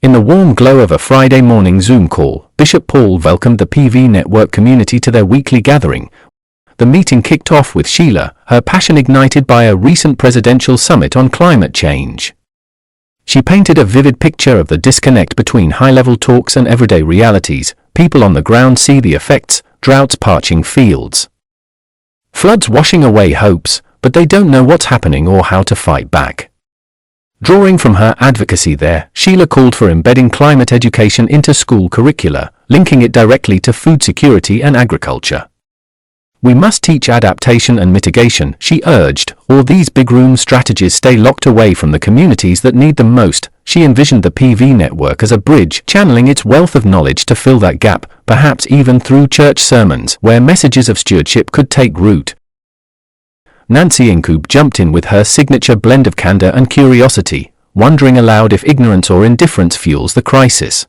In the warm glow of a Friday morning Zoom call, Bishop Paul welcomed the PV Network community to their weekly gathering. The meeting kicked off with Sheila, her passion ignited by a recent presidential summit on climate change. She painted a vivid picture of the disconnect between high-level talks and everyday realities. People on the ground see the effects, droughts parching fields, floods washing away hopes, but they don't know what's happening or how to fight back. Drawing from her advocacy there, Sheila called for embedding climate education into school curricula, linking it directly to food security and agriculture. We must teach adaptation and mitigation, she urged, or these big room strategies stay locked away from the communities that need them most. She envisioned the PV network as a bridge, channeling its wealth of knowledge to fill that gap, perhaps even through church sermons, where messages of stewardship could take root. Nancy Incube jumped in with her signature blend of candor and curiosity, wondering aloud if ignorance or indifference fuels the crisis.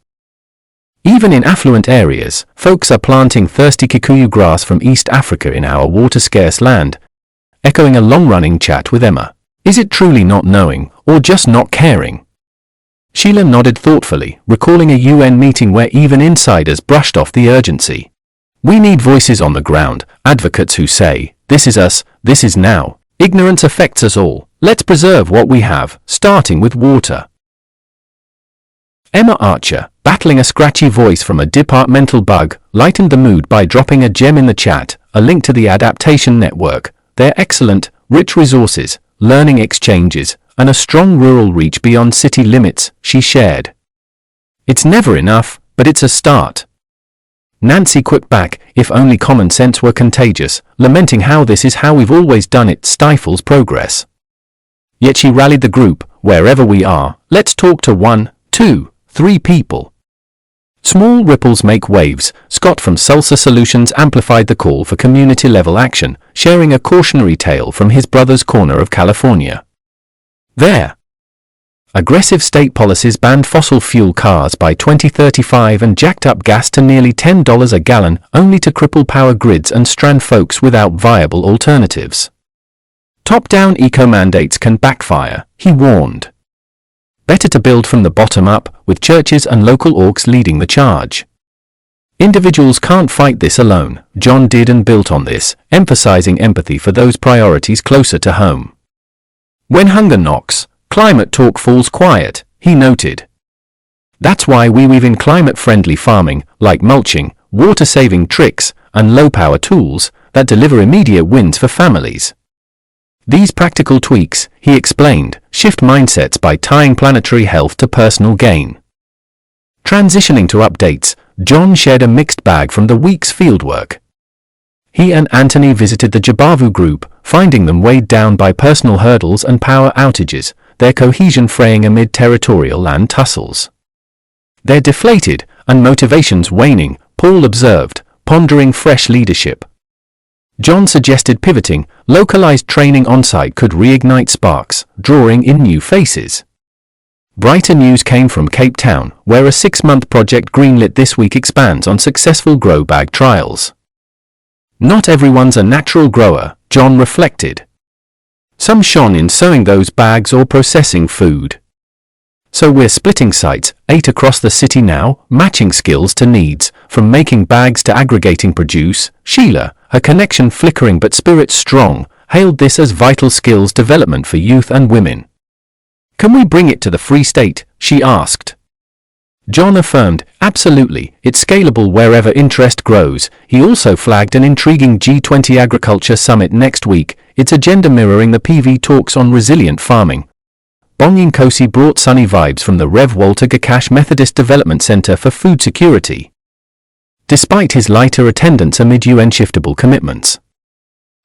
Even in affluent areas, folks are planting thirsty kikuyu grass from East Africa in our water-scarce land. Echoing a long-running chat with Emma. Is it truly not knowing, or just not caring? Sheila nodded thoughtfully, recalling a UN meeting where even insiders brushed off the urgency. We need voices on the ground, advocates who say, this is us, this is now. Ignorance affects us all. Let's preserve what we have, starting with water. Emma Archer, battling a scratchy voice from a departmental bug, lightened the mood by dropping a gem in the chat, a link to the Adaptation Network, their excellent, rich resources, learning exchanges, and a strong rural reach beyond city limits, she shared. It's never enough, but it's a start. Nancy quipped back, if only common sense were contagious, lamenting how this is how we've always done it stifles progress. Yet she rallied the group, wherever we are, let's talk to 1, 2, 3 people. Small ripples make waves. Scott from Salsa Solutions amplified the call for community-level action, sharing a cautionary tale from his brother's corner of California. There. Aggressive state policies banned fossil fuel cars by 2035 and jacked up gas to nearly $10 a gallon, only to cripple power grids and strand folks without viable alternatives. Top-down eco-mandates can backfire, he warned. Better to build from the bottom up, with churches and local orgs leading the charge. Individuals can't fight this alone. John did and built on this, emphasizing empathy for those priorities closer to home. When hunger knocks, climate talk falls quiet, he noted. That's why we weave in climate-friendly farming, like mulching, water-saving tricks, and low-power tools, that deliver immediate wins for families. These practical tweaks, he explained, shift mindsets by tying planetary health to personal gain. Transitioning to updates, John shared a mixed bag from the week's fieldwork. He and Anthony visited the Jabavu group, finding them weighed down by personal hurdles and power outages, their cohesion fraying amid territorial land tussles. They're deflated, and motivations waning, Paul observed, pondering fresh leadership. John suggested pivoting. Localized training on-site could reignite sparks, drawing in new faces. Brighter news came from Cape Town, where a 6-month project greenlit this week expands on successful grow bag trials. Not everyone's a natural grower, John reflected. Some shone in sewing those bags or processing food. So we're splitting sites, 8 across the city now, matching skills to needs, from making bags to aggregating produce. Sheila, her connection flickering but spirit strong, hailed this as vital skills development for youth and women. Can we bring it to the Free State? She asked. John affirmed, absolutely, it's scalable wherever interest grows. He also flagged an intriguing G20 agriculture summit next week, its agenda mirroring the PV talks on resilient farming. Bongin Kosi brought sunny vibes from the Rev Walter Gakash Methodist Development Center for Food Security, despite his lighter attendance amid UN shiftable commitments.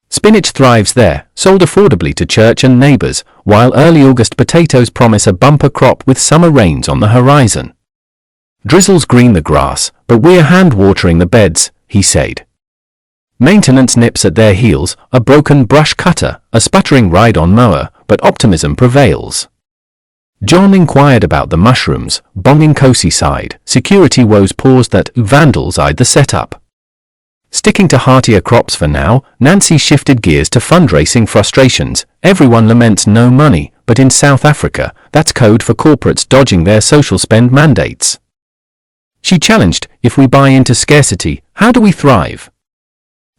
Spinach thrives there, sold affordably to church and neighbors, while early August potatoes promise a bumper crop with summer rains on the horizon. Drizzles green the grass, but we're hand-watering the beds, he said. Maintenance nips at their heels, a broken brush cutter, a sputtering ride-on mower, but optimism prevails. John inquired about the mushrooms. Bongin Kosi sighed. Security woes paused that vandals eyed the setup. Sticking to heartier crops for now, Nancy shifted gears to fundraising frustrations. Everyone laments no money, but in South Africa, That's code for corporates dodging their social spend mandates. She challenged, if we buy into scarcity, how do we thrive?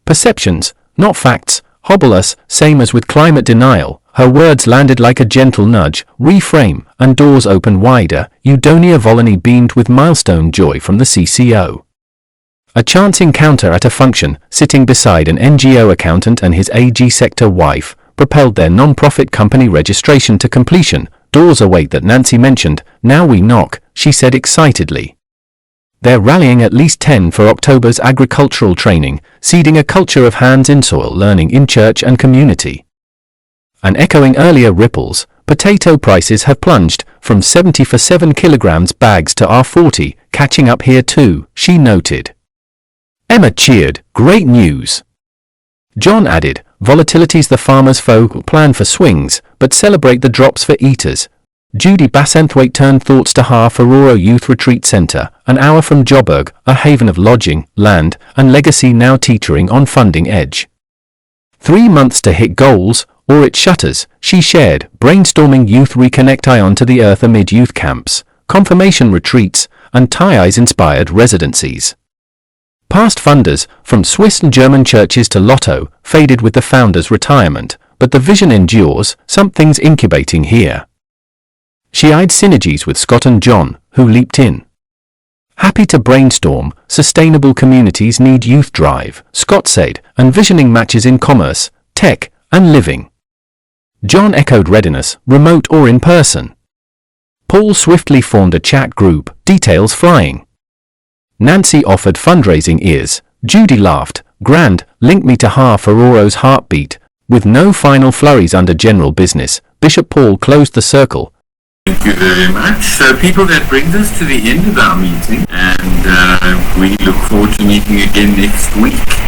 Perceptions, not facts, hobble us, same as with climate denial. Her words landed like a gentle nudge, reframe, and doors open wider. Eudonia Volony beamed with milestone joy from the CCO. A chance encounter at a function, sitting beside an NGO accountant and his AG sector wife, propelled their non-profit company registration to completion. Doors await that Nancy mentioned. Now we knock, she said excitedly. They're rallying at least 10 for October's agricultural training, seeding a culture of hands-in-soil learning in church and community. And echoing earlier ripples, potato prices have plunged from 70 for 7 kilograms bags to R40, catching up here too, she noted. Emma cheered, great news. John added, volatility's the farmer's foe, plan for swings, but celebrate the drops for eaters. Judy Bassenthwaite turned thoughts to Phororo Youth Retreat Centre, an hour from Joburg, a haven of lodging, land, and legacy now teetering on funding edge. 3 months to hit goals, or it shutters, she shared, brainstorming youth reconnect ion to the earth amid youth camps, confirmation retreats, and tie-eyes-inspired residencies. Past funders, from Swiss and German churches to Lotto, faded with the founder's retirement, but the vision endures, something's incubating here. She eyed synergies with Scott and John, who leaped in. Happy to brainstorm, sustainable communities need youth drive, Scott said, and visioning matches in commerce, tech, and living. John echoed readiness, remote or in person. Paul swiftly formed a chat group, details flying. Nancy offered fundraising ears. Judy laughed, grand, link me to Phororo's heartbeat. With no final flurries under general business, Bishop Paul closed the circle. Thank you very much. So people, that brings us to the end of our meeting, and we look forward to meeting again next week.